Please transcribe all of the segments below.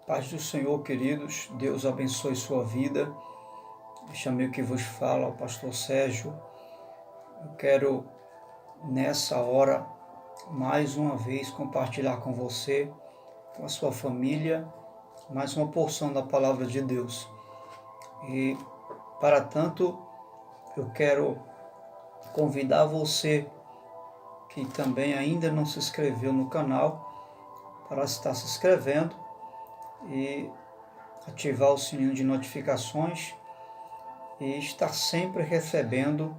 Paz do Senhor, queridos, Deus abençoe sua vida. Este amigo que vos fala, o pastor Sérgio. Eu quero, nessa hora, mais uma vez, compartilhar com você, com a sua família, mais uma porção da palavra de Deus. E, para tanto, eu quero convidar você, que também ainda não se inscreveu no canal, para estar se inscrevendo e ativar o sininho de notificações e estar sempre recebendo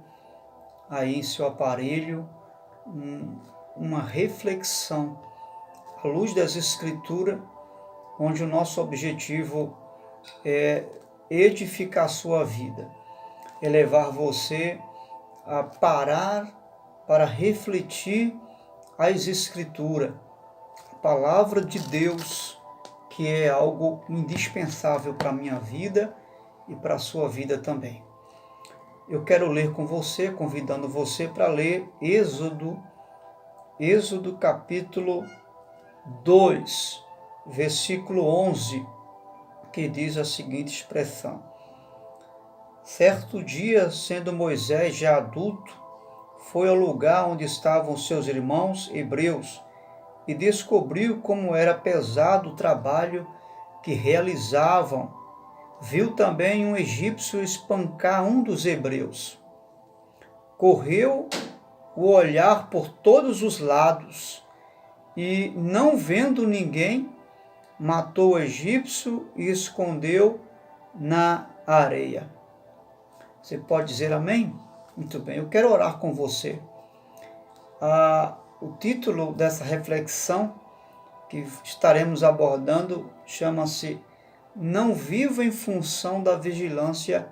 aí em seu aparelho uma reflexão à luz das Escrituras, onde o nosso objetivo é edificar a sua vida, é levar você a parar para refletir as Escrituras, a palavra de Deus, que é algo indispensável para a minha vida e para a sua vida também. Eu quero ler com você, convidando você para ler Êxodo capítulo 2, versículo 11, que diz a seguinte expressão: Certo dia, sendo Moisés já adulto, foi ao lugar onde estavam seus irmãos hebreus e descobriu como era pesado o trabalho que realizavam. Viu também um egípcio espancar um dos hebreus. Correu o olhar por todos os lados e, não vendo ninguém, matou o egípcio e escondeu na areia. Você pode dizer amém? Muito bem, eu quero orar com você. O título dessa reflexão que estaremos abordando chama-se Não viva em função da vigilância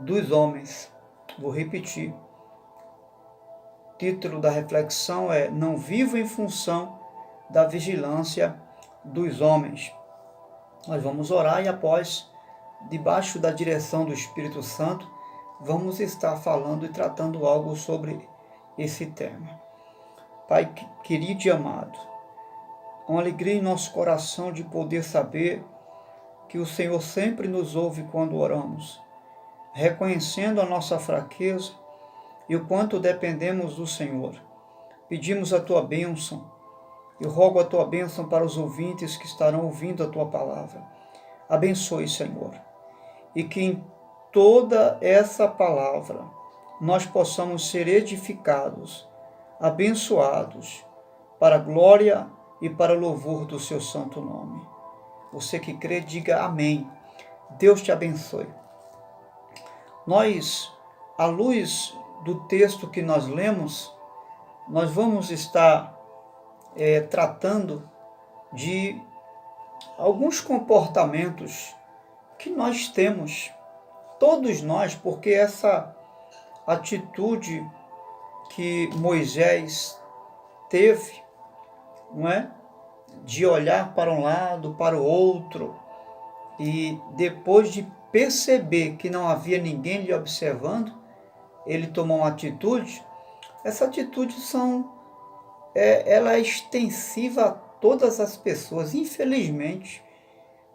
dos homens. Vou repetir. O título da reflexão é Não viva em função da vigilância dos homens. Nós vamos orar e após, debaixo da direção do Espírito Santo, vamos estar falando e tratando algo sobre esse tema. Pai querido e amado, uma alegria em nosso coração de poder saber que o Senhor sempre nos ouve quando oramos, reconhecendo a nossa fraqueza e o quanto dependemos do Senhor. Pedimos a Tua bênção. Eu rogo a Tua bênção para os ouvintes que estarão ouvindo a Tua palavra. Abençoe, Senhor, e que em toda essa palavra nós possamos ser edificados, abençoados, para a glória e para o louvor do Seu santo nome. Você que crê, diga amém. Deus te abençoe. Nós, à luz do texto que nós lemos, nós vamos estar tratando de alguns comportamentos que nós temos, todos nós, porque essa atitude que Moisés teve, não é? De olhar para um lado, para o outro, e depois de perceber que não havia ninguém lhe observando, ele tomou uma atitude. Essa atitude ela é extensiva a todas as pessoas. Infelizmente,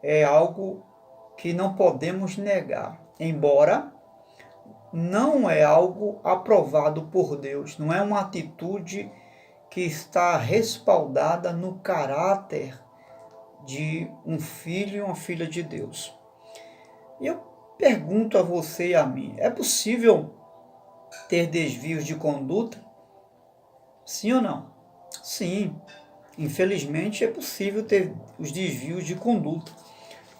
é algo que não podemos negar, embora não é algo aprovado por Deus, não é uma atitude que está respaldada no caráter de um filho e uma filha de Deus. E eu pergunto a você e a mim, é possível ter desvios de conduta? Sim ou não? Sim, infelizmente é possível ter os desvios de conduta.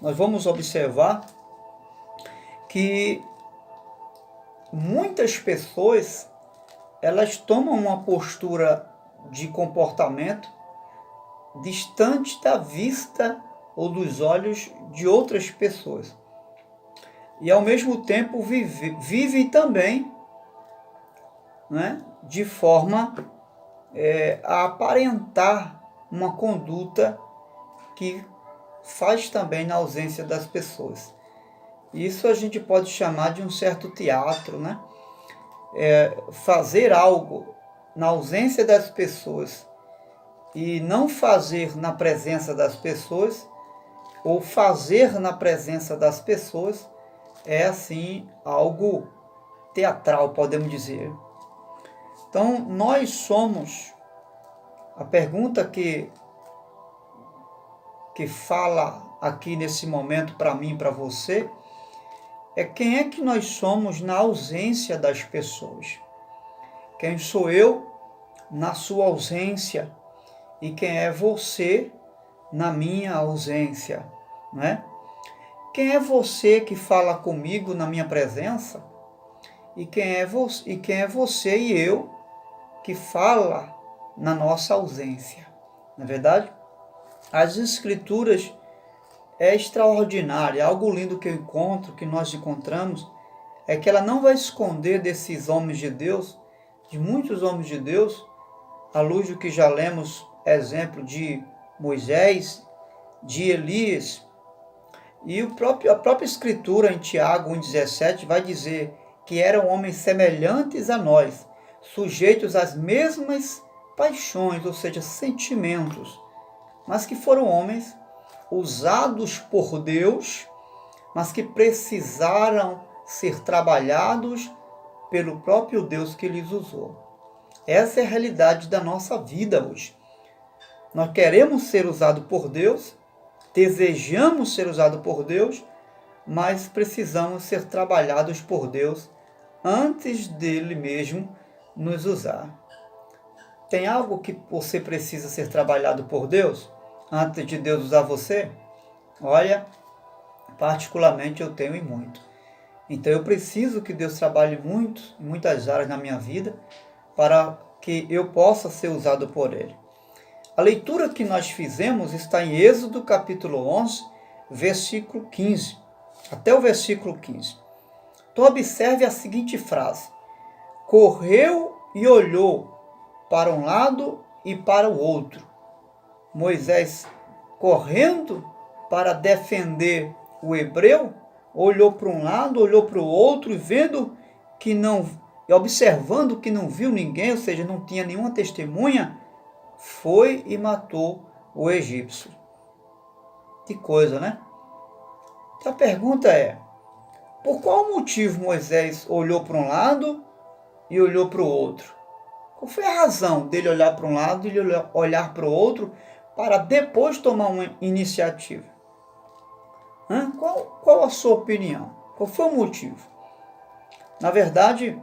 Nós vamos observar que muitas pessoas, elas tomam uma postura de comportamento distante da vista ou dos olhos de outras pessoas. E ao mesmo tempo vivem também, né, de forma a aparentar uma conduta que faz também na ausência das pessoas. Isso a gente pode chamar de um certo teatro, né? Fazer algo na ausência das pessoas e não fazer na presença das pessoas ou fazer na presença das pessoas é assim algo teatral, podemos dizer. Então, nós somos, a pergunta que fala aqui nesse momento para mim e para você, é quem é que nós somos na ausência das pessoas? Quem sou eu na sua ausência? E quem é você na minha ausência? Não é? Quem é você que fala comigo na minha presença? E quem é você e eu que fala na nossa ausência? Na verdade, as Escrituras é extraordinária, algo lindo que eu encontro, que nós encontramos, é que ela não vai esconder desses homens de Deus, de muitos homens de Deus, à luz do que já lemos, exemplo de Moisés, de Elias, e a própria Escritura em Tiago 1,17 vai dizer que eram homens semelhantes a nós, sujeitos às mesmas paixões, ou seja, sentimentos, mas que foram homens usados por Deus, mas que precisaram ser trabalhados pelo próprio Deus que lhes usou. Essa é a realidade da nossa vida hoje. Nós queremos ser usados por Deus, desejamos ser usados por Deus, mas precisamos ser trabalhados por Deus antes dele mesmo nos usar. Tem algo que você precisa ser trabalhado por Deus antes de Deus usar você? Olha, particularmente eu tenho e muito. Então eu preciso que Deus trabalhe muito, em muitas áreas na minha vida, para que eu possa ser usado por Ele. A leitura que nós fizemos está em Êxodo capítulo 11, versículo 15, até o versículo 15. Então observe a seguinte frase: correu e olhou para um lado e para o outro. Moisés, correndo para defender o hebreu, olhou para um lado, olhou para o outro, e vendo que não, observando que não viu ninguém, ou seja, não tinha nenhuma testemunha, foi e matou o egípcio. Que coisa, né? Então a pergunta é: por qual motivo Moisés olhou para um lado e olhou para o outro? Qual foi a razão dele olhar para um lado e olhar para o outro para depois tomar uma iniciativa? Qual a sua opinião? Qual foi o motivo? Na verdade,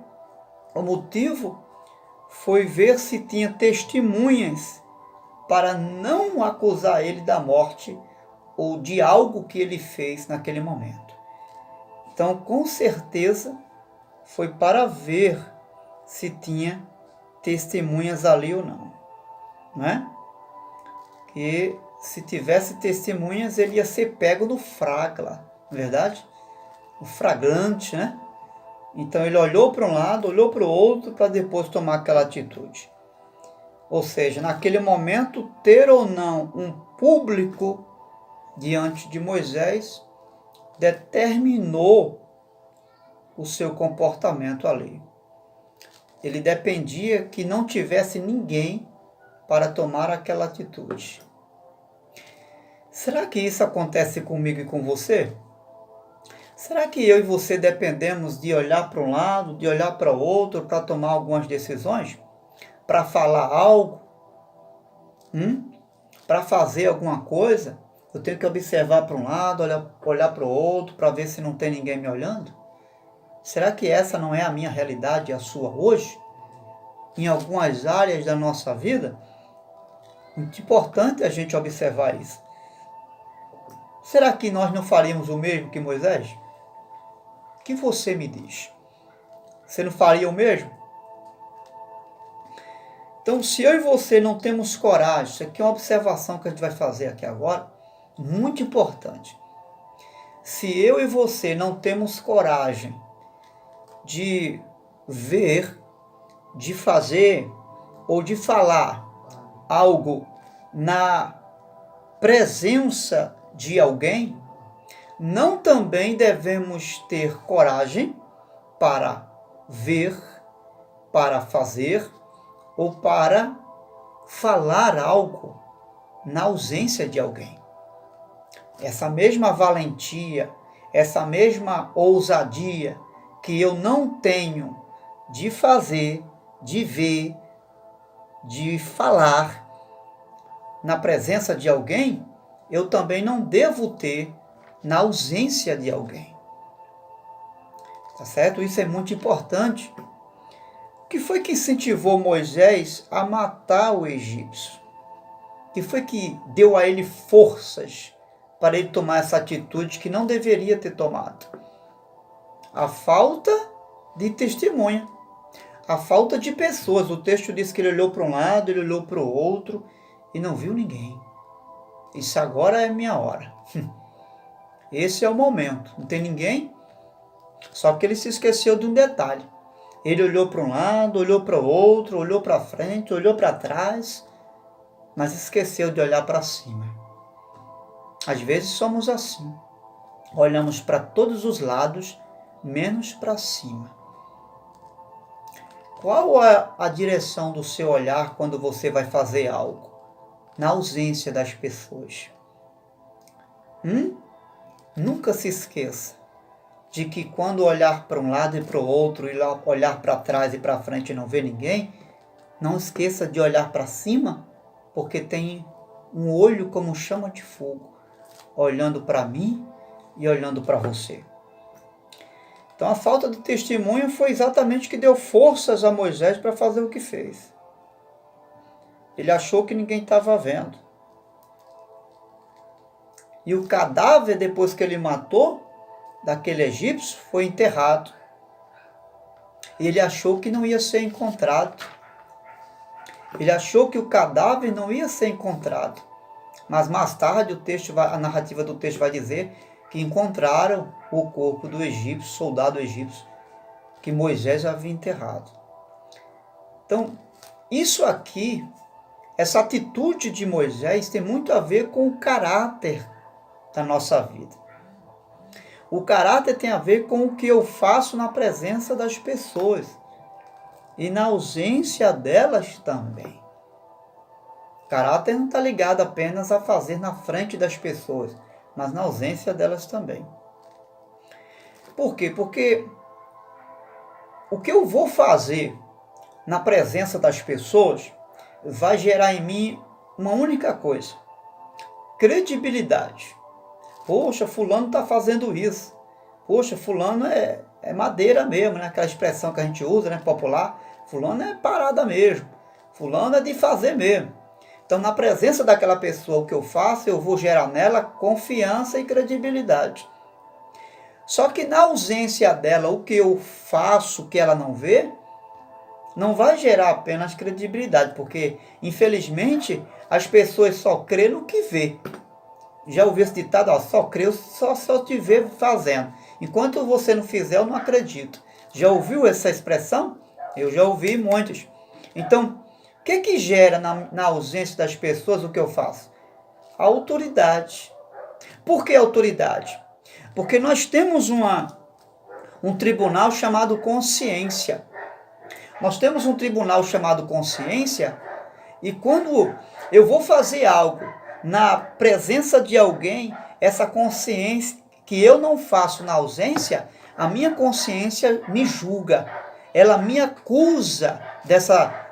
o motivo foi ver se tinha testemunhas para não acusar ele da morte ou de algo que ele fez naquele momento. Então, com certeza, foi para ver se tinha testemunhas ali ou não, né? Que se tivesse testemunhas, ele ia ser pego no flagla, não é verdade? O flagrante, né? Então ele olhou para um lado, olhou para o outro, para depois tomar aquela atitude. Ou seja, naquele momento, ter ou não um público diante de Moisés determinou o seu comportamento ali. Ele dependia que não tivesse ninguém para tomar aquela atitude. Será que isso acontece comigo e com você? Será que eu e você dependemos de olhar para um lado, de olhar para o outro, para tomar algumas decisões? Para falar algo? Para fazer alguma coisa? Eu tenho que observar para um lado, olhar para o outro, para ver se não tem ninguém me olhando? Será que essa não é a minha realidade e a sua hoje? Em algumas áreas da nossa vida? Muito importante a gente observar isso. Será que nós não faríamos o mesmo que Moisés? O que você me diz? Você não faria o mesmo? Então, se eu e você não temos coragem, isso aqui é uma observação que a gente vai fazer aqui agora, muito importante. Se eu e você não temos coragem de ver, de fazer ou de falar algo na presença de alguém, não também devemos ter coragem para ver, para fazer ou para falar algo na ausência de alguém. essa mesma valentia, essa mesma ousadia que eu não tenho de fazer, de ver, de falar na presença de alguém, eu também não devo ter na ausência de alguém. Tá certo? Isso é muito importante. O que foi que incentivou Moisés a matar o egípcio? O que foi que deu a ele forças para ele tomar essa atitude que não deveria ter tomado? A falta de testemunha, a falta de pessoas. O texto diz que ele olhou para um lado, ele olhou para o outro e não viu ninguém. Isso agora é minha hora. Esse é o momento. Não tem ninguém? Só que ele se esqueceu de um detalhe. Ele olhou para um lado, olhou para o outro, olhou para frente, olhou para trás, mas esqueceu de olhar para cima. Às vezes somos assim. Olhamos para todos os lados, menos para cima. Qual é a direção do seu olhar quando você vai fazer algo? Na ausência das pessoas. Nunca se esqueça de que quando olhar para um lado e para o outro, e olhar para trás e para frente e não ver ninguém, não esqueça de olhar para cima, porque tem um olho como chama de fogo, olhando para mim e olhando para você. Então a falta de testemunho foi exatamente o que deu forças a Moisés para fazer o que fez. Ele achou que ninguém estava vendo. E o cadáver, depois que ele matou, daquele egípcio, foi enterrado. Ele achou que não ia ser encontrado. Ele achou que o cadáver não ia ser encontrado. Mas mais tarde a narrativa do texto vai dizer que encontraram o corpo do egípcio, soldado egípcio, que Moisés havia enterrado. Então, isso aqui, essa atitude de Moisés tem muito a ver com o caráter da nossa vida. O caráter tem a ver com o que eu faço na presença das pessoas e na ausência delas também. O caráter não está ligado apenas a fazer na frente das pessoas, mas na ausência delas também. Por quê? Porque o que eu vou fazer na presença das pessoas vai gerar em mim uma única coisa: credibilidade. Poxa, fulano está fazendo isso. Poxa, fulano é madeira mesmo, né? Aquela expressão que a gente usa, né? Popular. Fulano é parada mesmo. Fulano é de fazer mesmo. Então, na presença daquela pessoa, o que eu faço, eu vou gerar nela confiança e credibilidade. Só que na ausência dela, o que eu faço que ela não vê, não vai gerar apenas credibilidade, porque, infelizmente, as pessoas só crêem no que vê. Já ouviu esse ditado? Ó, só creio se eu te ver fazendo. Enquanto você não fizer, eu não acredito. Já ouviu essa expressão? Eu já ouvi muitas. Então, o que gera na ausência das pessoas o que eu faço? A autoridade. Por que autoridade? Porque nós temos um tribunal chamado consciência. Nós temos um tribunal chamado consciência, e quando eu vou fazer algo na presença de alguém, essa consciência que eu não faço na ausência, a minha consciência me julga, ela me acusa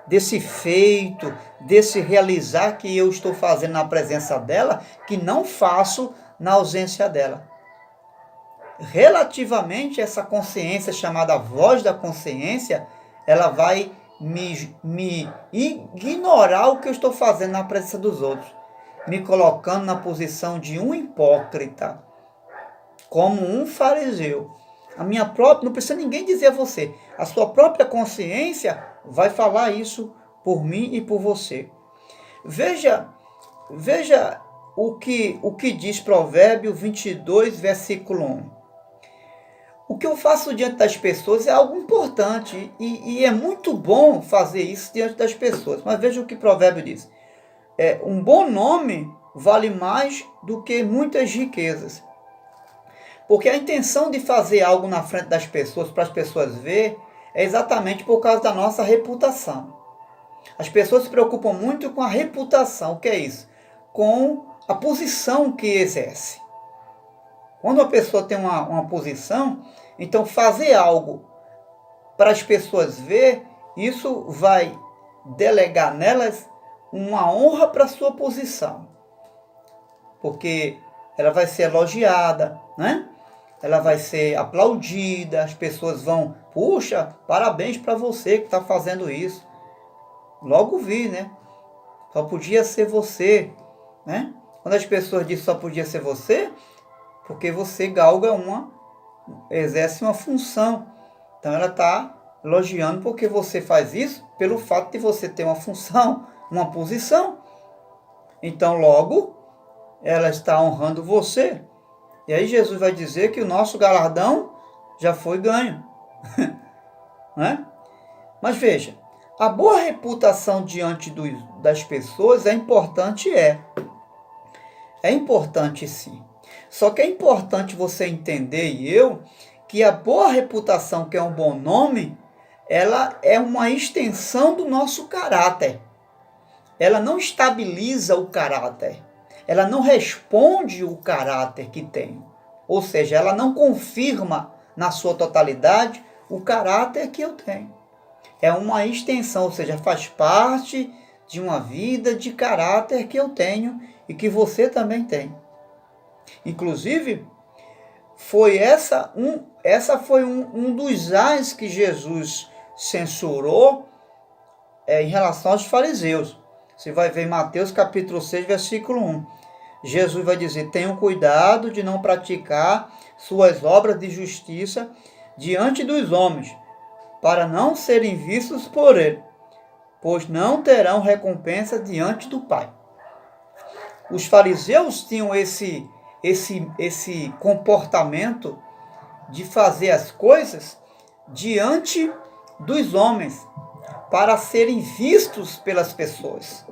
desse feito, desse realizar que eu estou fazendo na presença dela, que não faço na ausência dela. Relativamente a essa consciência chamada voz da consciência, ela vai me ignorar o que eu estou fazendo na presença dos outros, me colocando na posição de um hipócrita, como um fariseu. A minha própria, não precisa ninguém dizer a você, a sua própria consciência vai falar isso por mim e por você. Veja o que diz Provérbio 22, versículo 1. O que eu faço diante das pessoas é algo importante e é muito bom fazer isso diante das pessoas. Mas veja o que Provérbio diz. Um bom nome vale mais do que muitas riquezas. Porque a intenção de fazer algo na frente das pessoas, para as pessoas verem, é exatamente por causa da nossa reputação. As pessoas se preocupam muito com a reputação. O que é isso? Com a posição que exerce. Quando uma pessoa tem uma posição, então fazer algo para as pessoas ver, isso vai delegar nelas uma honra para a sua posição. Porque ela vai ser elogiada, né? Ela vai ser aplaudida, as pessoas vão, puxa, parabéns para você que está fazendo isso. Logo vi, né? Só podia ser você, né? Quando as pessoas dizem só podia ser você, porque você exerce uma função. Então ela está elogiando porque você faz isso pelo fato de você ter uma função, uma posição. Então logo ela está honrando você. E aí Jesus vai dizer que o nosso galardão já foi ganho. Né? Mas veja, a boa reputação diante das pessoas é importante, É importante sim. Só que é importante você entender, que a boa reputação, que é um bom nome, ela é uma extensão do nosso caráter. Ela não estabiliza o caráter. Ela não responde o caráter que tem. Ou seja, ela não confirma na sua totalidade o caráter que eu tenho. É uma extensão, ou seja, faz parte de uma vida de caráter que eu tenho e que você também tem. Inclusive, essa foi um dos ais que Jesus censurou em relação aos fariseus. Você vai ver em Mateus capítulo 6, versículo 1. Jesus vai dizer, tenham cuidado de não praticar suas obras de justiça diante dos homens, para não serem vistos por ele, pois não terão recompensa diante do Pai. Os fariseus tinham esse comportamento de fazer as coisas diante dos homens, para serem vistos pelas pessoas,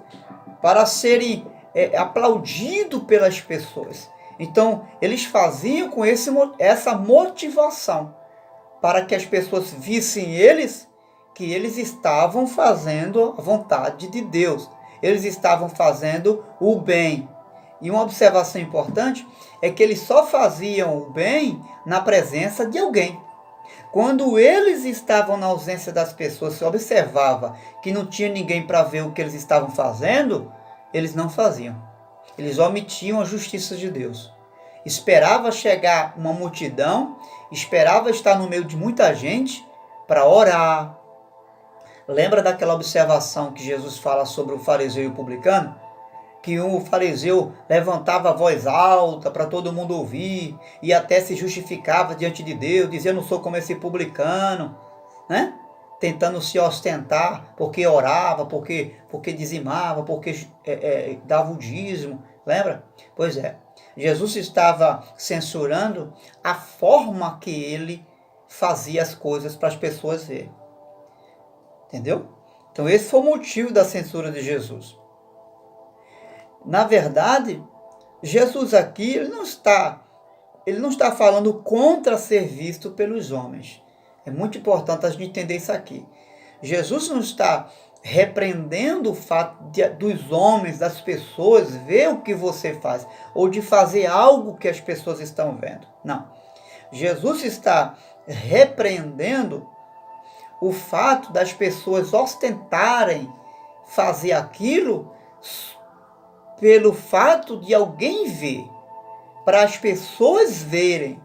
para serem aplaudidos pelas pessoas. Então, eles faziam com essa motivação, para que as pessoas vissem que eles estavam fazendo a vontade de Deus. Eles estavam fazendo o bem. E uma observação importante é que eles só faziam o bem na presença de alguém. Quando eles estavam na ausência das pessoas, se observava que não tinha ninguém para ver o que eles estavam fazendo, eles não faziam. Eles omitiam a justiça de Deus. Esperava chegar uma multidão, esperava estar no meio de muita gente para orar. Lembra daquela observação que Jesus fala sobre o fariseu e o publicano? Que o fariseu levantava a voz alta para todo mundo ouvir e até se justificava diante de Deus, dizendo, não sou como esse publicano, né? Tentando se ostentar, porque orava, porque dizimava, porque dava o dízimo, lembra? Pois é, Jesus estava censurando a forma que ele fazia as coisas para as pessoas verem. Entendeu? Então esse foi o motivo da censura de Jesus. Na verdade, Jesus aqui ele não está falando contra ser visto pelos homens. É muito importante a gente entender isso aqui. Jesus não está repreendendo o fato dos homens, das pessoas, ver o que você faz, ou de fazer algo que as pessoas estão vendo. Não. Jesus está repreendendo o fato das pessoas ostentarem fazer aquilo pelo fato de alguém ver, para as pessoas verem,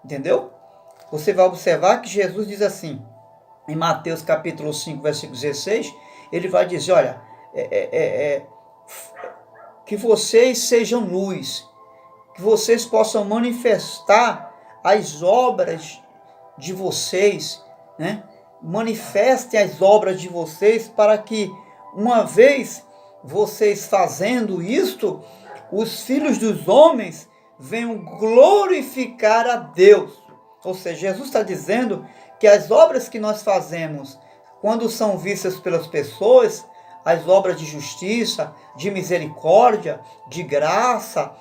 entendeu? Você vai observar que Jesus diz assim, em Mateus capítulo 5, versículo 16, ele vai dizer, olha, que vocês sejam luz, que vocês possam manifestar as obras de vocês, né? Manifestem as obras de vocês para que, uma vez vocês fazendo isto, os filhos dos homens venham glorificar a Deus. Ou seja, Jesus está dizendo que as obras que nós fazemos, quando são vistas pelas pessoas, as obras de justiça, de misericórdia, de graça,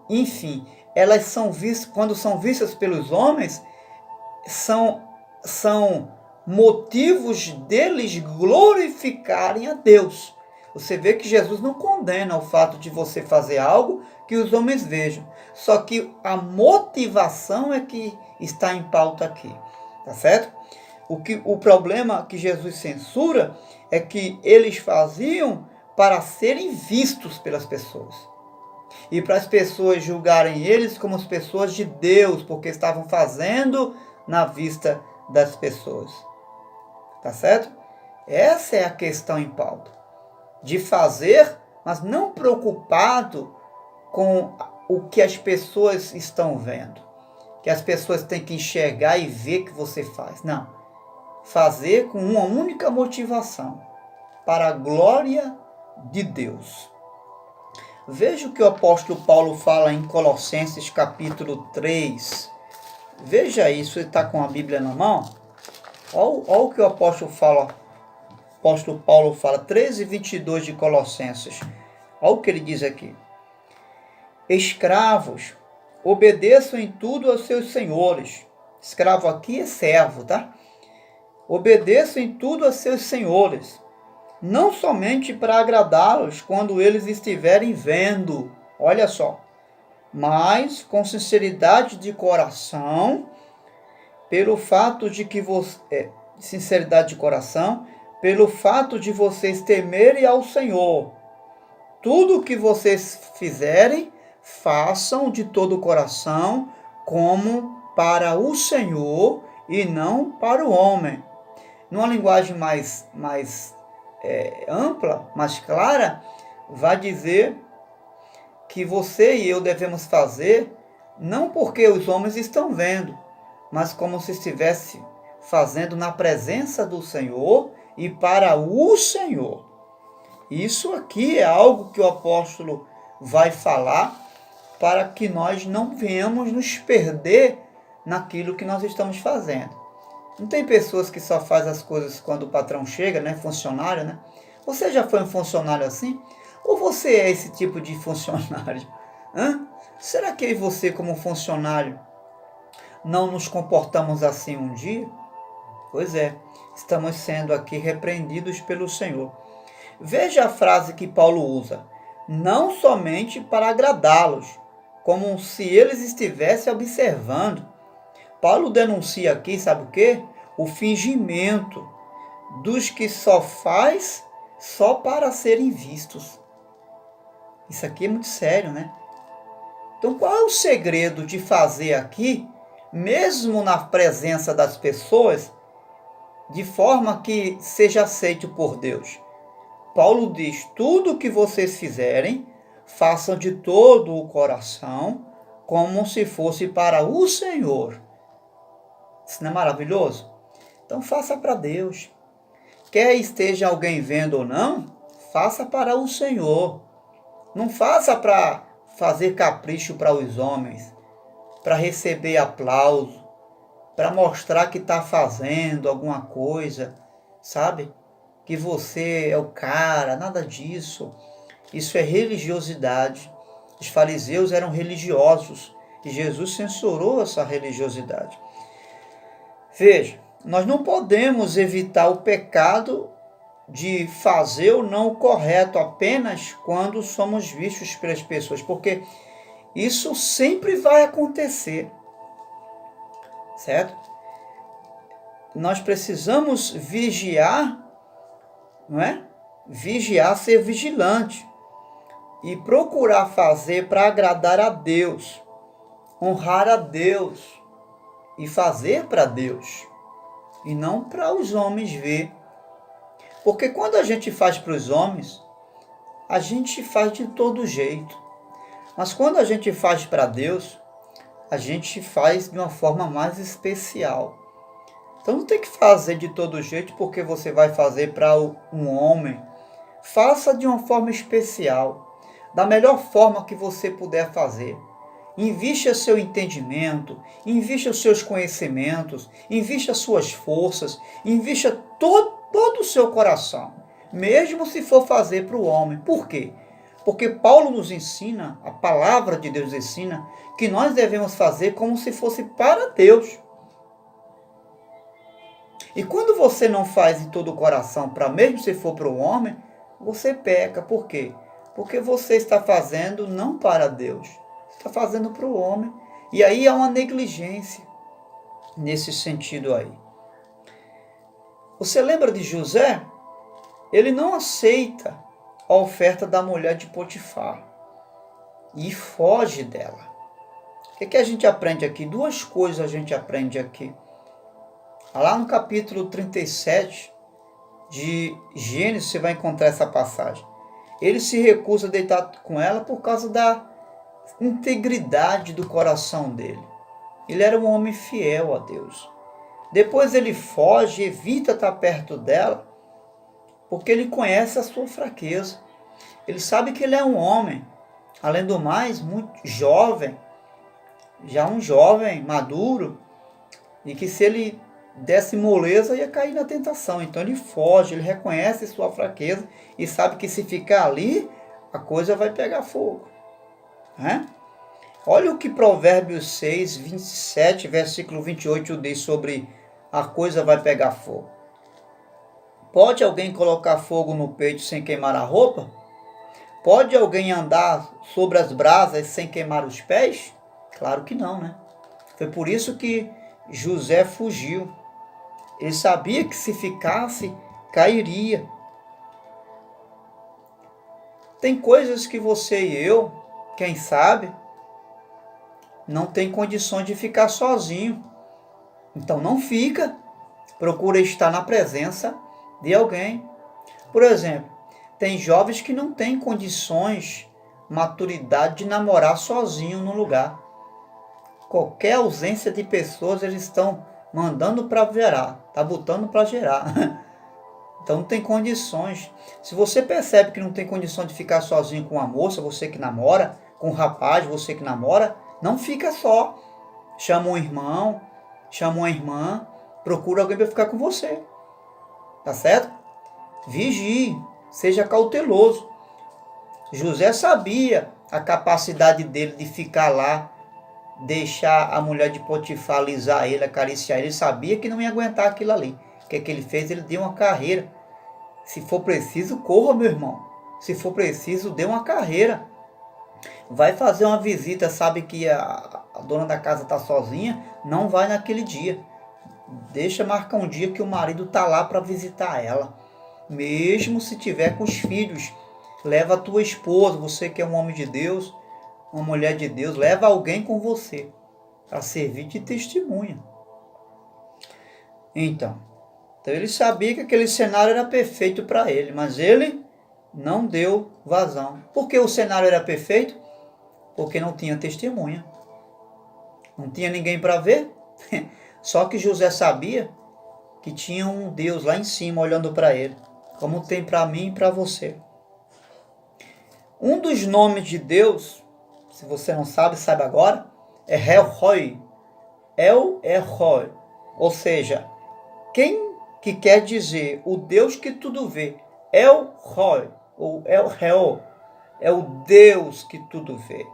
enfim, elas são vistas, quando são vistas pelos homens, são motivos deles glorificarem a Deus. Você vê que Jesus não condena o fato de você fazer algo que os homens vejam. Só que a motivação é que está em pauta aqui. Tá certo? O problema que Jesus censura é que eles faziam para serem vistos pelas pessoas. E para as pessoas julgarem eles como as pessoas de Deus, porque estavam fazendo na vista das pessoas. Tá certo? Essa é a questão em pauta. De fazer, mas não preocupado com o que as pessoas estão vendo. Que as pessoas têm que enxergar e ver que você faz. Não. Fazer com uma única motivação. Para a glória de Deus. Veja o que o apóstolo Paulo fala em Colossenses capítulo 3. Veja isso, ele está com a Bíblia na mão. Olha o que o apóstolo Paulo fala, 13:22 de Colossenses. Olha o que ele diz aqui. Escravos, obedeçam em tudo aos seus senhores. Escravo aqui é servo, tá? Obedeçam em tudo aos seus senhores, não somente para agradá-los quando eles estiverem vendo, olha só, mas com sinceridade de coração, pelo fato de que sinceridade de coração, pelo fato de vocês temerem ao Senhor. Tudo o que vocês fizerem, façam de todo o coração, como para o Senhor e não para o homem. Numa linguagem mais ampla, mais clara, vai dizer que você e eu devemos fazer não porque os homens estão vendo, mas como se estivesse fazendo na presença do Senhor e para o Senhor. Isso aqui é algo que o apóstolo vai falar para que nós não venhamos nos perder naquilo que nós estamos fazendo. Não tem pessoas que só fazem as coisas quando o patrão chega, né? Funcionário, né? Você já foi um funcionário assim? Ou você é esse tipo de funcionário? Será que eu e você, como funcionário, não nos comportamos assim um dia? Pois é, estamos sendo aqui repreendidos pelo Senhor. Veja a frase que Paulo usa. Não somente para agradá-los, como se eles estivessem observando. Paulo denuncia aqui, sabe o quê? O fingimento dos que só faz só para serem vistos. Isso aqui é muito sério, né? Então, qual é o segredo de fazer aqui, mesmo na presença das pessoas, de forma que seja aceito por Deus? Paulo diz, tudo o que vocês fizerem, façam de todo o coração, como se fosse para o Senhor. Isso não é maravilhoso? Então faça para Deus. Quer esteja alguém vendo ou não, faça para o Senhor. Não faça para fazer capricho para os homens, para receber aplauso, para mostrar que está fazendo alguma coisa, sabe? Que você é o cara, nada disso. Isso é religiosidade. Os fariseus eram religiosos e Jesus censurou essa religiosidade. Veja, nós não podemos evitar o pecado de fazer ou não o correto apenas quando somos vistos pelas pessoas, porque isso sempre vai acontecer, certo? Nós precisamos vigiar, não é? Vigiar, ser vigilante e procurar fazer para agradar a Deus, honrar a Deus e fazer para Deus e não para os homens ver. Porque quando a gente faz para os homens, a gente faz de todo jeito. Mas quando a gente faz para Deus, a gente faz de uma forma mais especial. Então não tem que fazer de todo jeito porque você vai fazer para um homem. Faça de uma forma especial, da melhor forma que você puder fazer. Invista seu entendimento, invista os seus conhecimentos, invista suas forças, invista todo o seu coração, mesmo se for fazer para o homem. Por quê? Porque Paulo nos ensina, a palavra de Deus ensina, que nós devemos fazer como se fosse para Deus. E quando você não faz de todo o coração, para mesmo se for para o homem, você peca. Por quê? Porque você está fazendo não para Deus, você está fazendo para o homem. E aí há uma negligência nesse sentido aí. Você lembra de José? Ele não aceita a oferta da mulher de Potifar e foge dela. O que a gente aprende aqui? Duas coisas a gente aprende aqui. Lá no capítulo 37 de Gênesis, você vai encontrar essa passagem. Ele se recusa a deitar com ela por causa da integridade do coração dele. Ele era um homem fiel a Deus. Depois ele foge, evita estar perto dela, porque ele conhece a sua fraqueza. Ele sabe que ele é um homem, além do mais, muito jovem, já um jovem maduro, e que se ele desse moleza ia cair na tentação. Então ele foge, ele reconhece sua fraqueza e sabe que se ficar ali, a coisa vai pegar fogo. Né? Olha o que Provérbios 6, 27, versículo 28 diz sobre a coisa vai pegar fogo. Pode alguém colocar fogo no peito sem queimar a roupa? Pode alguém andar sobre as brasas sem queimar os pés? Claro que não, né? Foi por isso que José fugiu. Ele sabia que se ficasse, cairia. Tem coisas que você e eu, quem sabe, não tem condições de ficar sozinho. Então não fica. Procura estar na presença de alguém. Por exemplo, tem jovens que não têm condições, maturidade de namorar sozinho no lugar. Qualquer ausência de pessoas, eles estão mandando para gerar, tá botando para gerar. Então não tem condições. Se você percebe que não tem condição de ficar sozinho com uma moça, você que namora, com um rapaz, você que namora, não fica só. Chama um irmão, chama uma irmã, procura alguém para ficar com você. Tá certo? Vigie, seja cauteloso. José sabia a capacidade dele de ficar lá, deixar a mulher de Potifar alisar ele, acariciar ele. Ele sabia que não ia aguentar aquilo ali. O que ele fez? Ele deu uma carreira. Se for preciso, corra, meu irmão. Se for preciso, dê uma carreira. Vai fazer uma visita, sabe que a dona da casa está sozinha, não vai naquele dia. Deixa marcar um dia que o marido está lá para visitar ela. Mesmo se tiver com os filhos, leva a tua esposa, você que é um homem de Deus, uma mulher de Deus, leva alguém com você para servir de testemunha. Então ele sabia que aquele cenário era perfeito para ele, mas ele não deu vazão. Por que o cenário era perfeito? Porque não tinha testemunha. Não tinha ninguém para ver. Só que José sabia que tinha um Deus lá em cima olhando para ele, como tem para mim e para você. Um dos nomes de Deus, se você não sabe, saiba agora, é El Roi. El Roi. Ou seja, quem que quer dizer o Deus que tudo vê. El Roi, ou El Reo, é o Deus que tudo vê.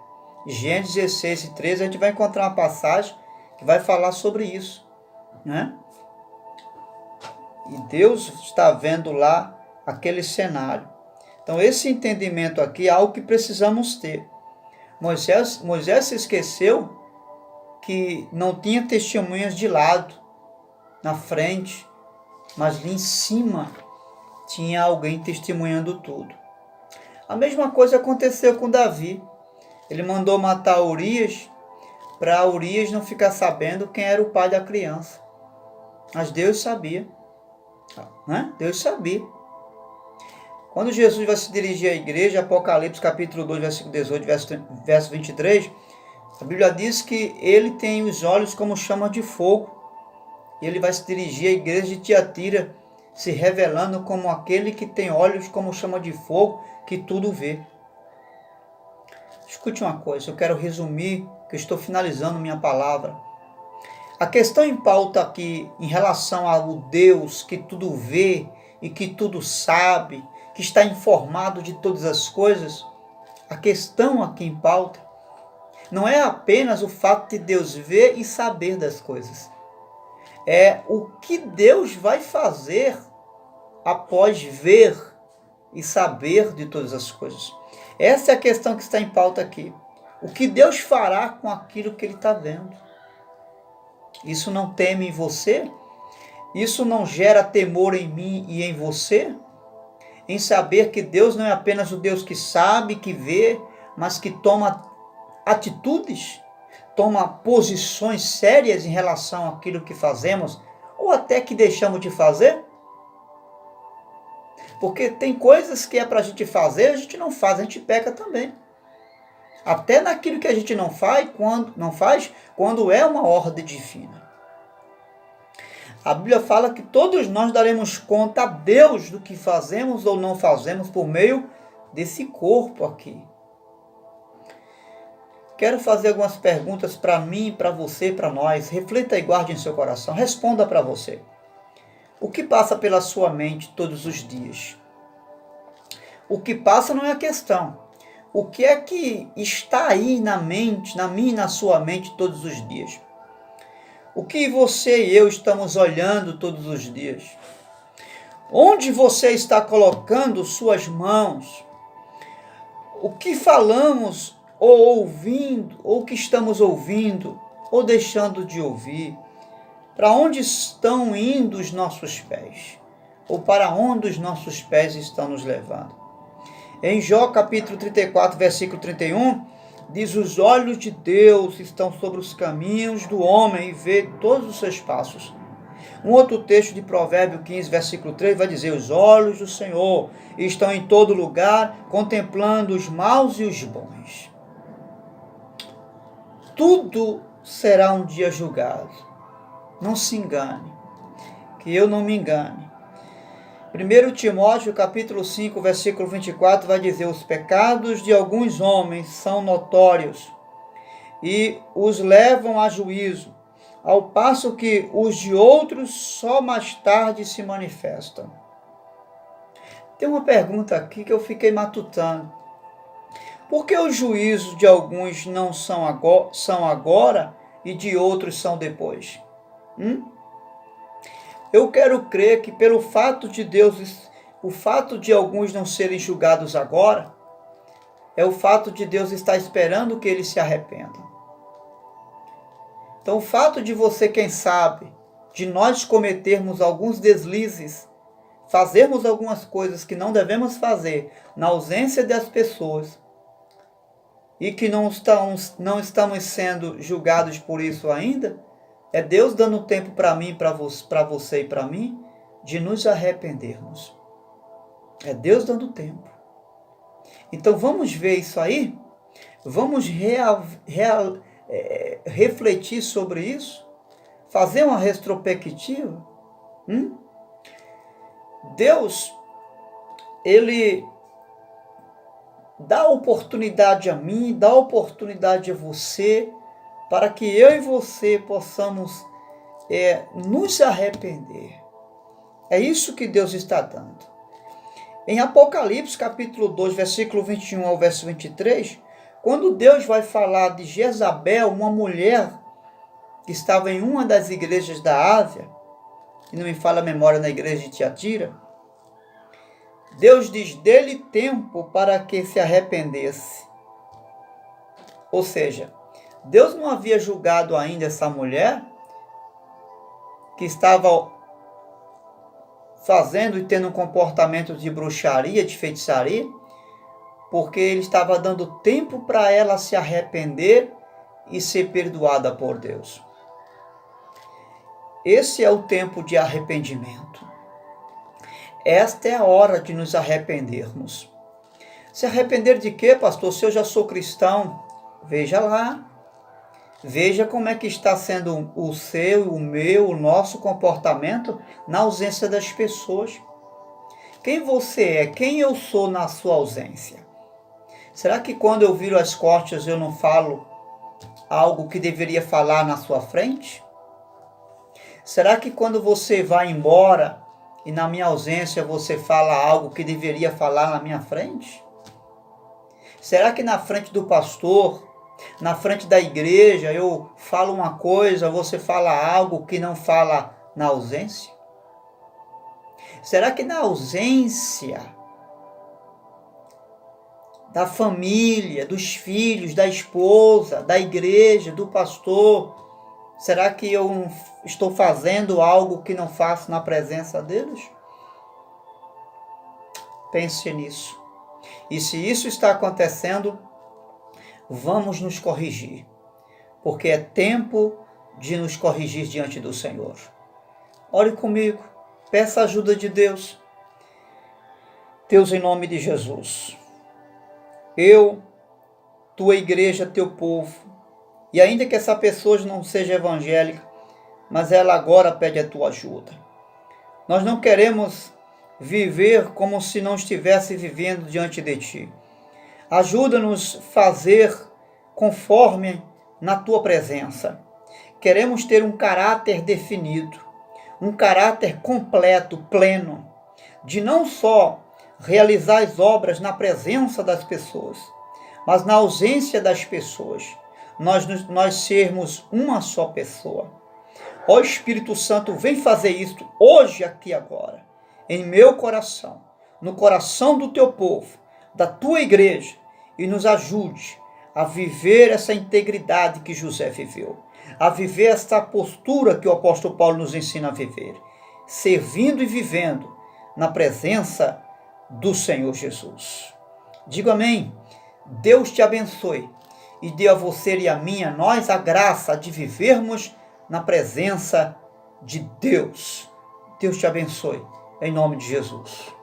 Gênesis 16 e 13, a gente vai encontrar uma passagem que vai falar sobre isso. Né? E Deus está vendo lá aquele cenário. Então esse entendimento aqui é algo que precisamos ter. Moisés se esqueceu que não tinha testemunhas de lado, na frente, mas ali em cima tinha alguém testemunhando tudo. A mesma coisa aconteceu com Davi. Ele mandou matar Urias, para Urias não ficar sabendo quem era o pai da criança. Mas Deus sabia. Né? Deus sabia. Quando Jesus vai se dirigir à igreja, Apocalipse capítulo 2, versículo 18, verso 23, a Bíblia diz que ele tem os olhos como chama de fogo. E ele vai se dirigir à igreja de Tiatira, se revelando como aquele que tem olhos como chama de fogo, que tudo vê. Escute uma coisa, eu quero resumir, que eu estou finalizando minha palavra. A questão em pauta aqui, em relação ao Deus que tudo vê e que tudo sabe, que está informado de todas as coisas, a questão aqui em pauta não é apenas o fato de Deus ver e saber das coisas. É o que Deus vai fazer após ver e saber de todas as coisas. Essa é a questão que está em pauta aqui. O que Deus fará com aquilo que Ele está vendo? Isso não teme em você? Isso não gera temor em mim e em você? Em saber que Deus não é apenas o Deus que sabe, que vê, mas que toma atitudes, toma posições sérias em relação àquilo que fazemos, ou até que deixamos de fazer? Porque tem coisas que é para a gente fazer, a gente não faz, a gente peca também. Até naquilo que a gente não faz, quando é uma ordem divina. A Bíblia fala que todos nós daremos conta a Deus do que fazemos ou não fazemos por meio desse corpo aqui. Quero fazer algumas perguntas para mim, para você, para nós. Reflita e guarde em seu coração. Responda para você. O que passa pela sua mente todos os dias? O que passa não é a questão. O que é que está aí na mente, na minha e na sua mente todos os dias? O que você e eu estamos olhando todos os dias? Onde você está colocando suas mãos? O que falamos ou ouvindo, ou que estamos ouvindo, ou deixando de ouvir? Para onde estão indo os nossos pés? Ou para onde os nossos pés estão nos levando? Em Jó capítulo 34, versículo 31, diz: os olhos de Deus estão sobre os caminhos do homem e vê todos os seus passos. Um outro texto de Provérbio 15, versículo 3 vai dizer: os olhos do Senhor estão em todo lugar, contemplando os maus e os bons. Tudo será um dia julgado. Não se engane, que eu não me engane. 1 Timóteo capítulo 5, versículo 24 vai dizer: os pecados de alguns homens são notórios e os levam a juízo, ao passo que os de outros só mais tarde se manifestam. Tem uma pergunta aqui que eu fiquei matutando. Por que os juízos de alguns não são agora e de outros são depois? Eu quero crer que pelo fato de o fato de alguns não serem julgados agora, é o fato de Deus estar esperando que eles se arrependam. Então o fato de você, quem sabe, de nós cometermos alguns deslizes, fazermos algumas coisas que não devemos fazer na ausência das pessoas, e que não estamos sendo julgados por isso ainda, é Deus dando tempo para mim, para você e para mim, de nos arrependermos. É Deus dando tempo. Então vamos ver isso aí? Vamos refletir sobre isso? Fazer uma retrospectiva? Deus, Ele dá oportunidade a mim, dá oportunidade a você, para que eu e você possamos nos arrepender. É isso que Deus está dando. Em Apocalipse, capítulo 2, versículo 21 ao verso 23, quando Deus vai falar de Jezabel, uma mulher que estava em uma das igrejas da Ásia, e não me falha a memória, na igreja de Tiatira, Deus diz: dê-lhe tempo para que se arrependesse. Ou seja, Deus não havia julgado ainda essa mulher que estava fazendo e tendo um comportamento de bruxaria, de feitiçaria, porque Ele estava dando tempo para ela se arrepender e ser perdoada por Deus. Esse é o tempo de arrependimento. Esta é a hora de nos arrependermos. Se arrepender de quê, pastor? Se eu já sou cristão, veja lá. Veja como é que está sendo o seu, o meu, o nosso comportamento na ausência das pessoas. Quem você é? Quem eu sou na sua ausência? Será que quando eu viro as costas eu não falo algo que deveria falar na sua frente? Será que quando você vai embora e na minha ausência você fala algo que deveria falar na minha frente? Será que na frente do pastor, na frente da igreja, eu falo uma coisa, você fala algo que não fala na ausência? Será que na ausência da família, dos filhos, da esposa, da igreja, do pastor? Será que eu estou fazendo algo que não faço na presença deles? Pense nisso. E se isso está acontecendo, vamos nos corrigir, porque é tempo de nos corrigir diante do Senhor. Ore comigo, peça a ajuda de Deus. Deus, em nome de Jesus, eu, tua igreja, teu povo, e ainda que essa pessoa não seja evangélica, mas ela agora pede a tua ajuda. Nós não queremos viver como se não estivesse vivendo diante de ti. Ajuda-nos a fazer conforme na tua presença. Queremos ter um caráter definido, um caráter completo, pleno, de não só realizar as obras na presença das pessoas, mas na ausência das pessoas, nós sermos uma só pessoa. Ó Espírito Santo, vem fazer isso hoje, aqui, agora, em meu coração, no coração do teu povo, da tua igreja, e nos ajude a viver essa integridade que José viveu, a viver essa postura que o apóstolo Paulo nos ensina a viver, servindo e vivendo na presença do Senhor Jesus. Digo amém. Deus te abençoe e dê a você e a mim, a nós, a graça de vivermos na presença de Deus. Deus te abençoe, em nome de Jesus.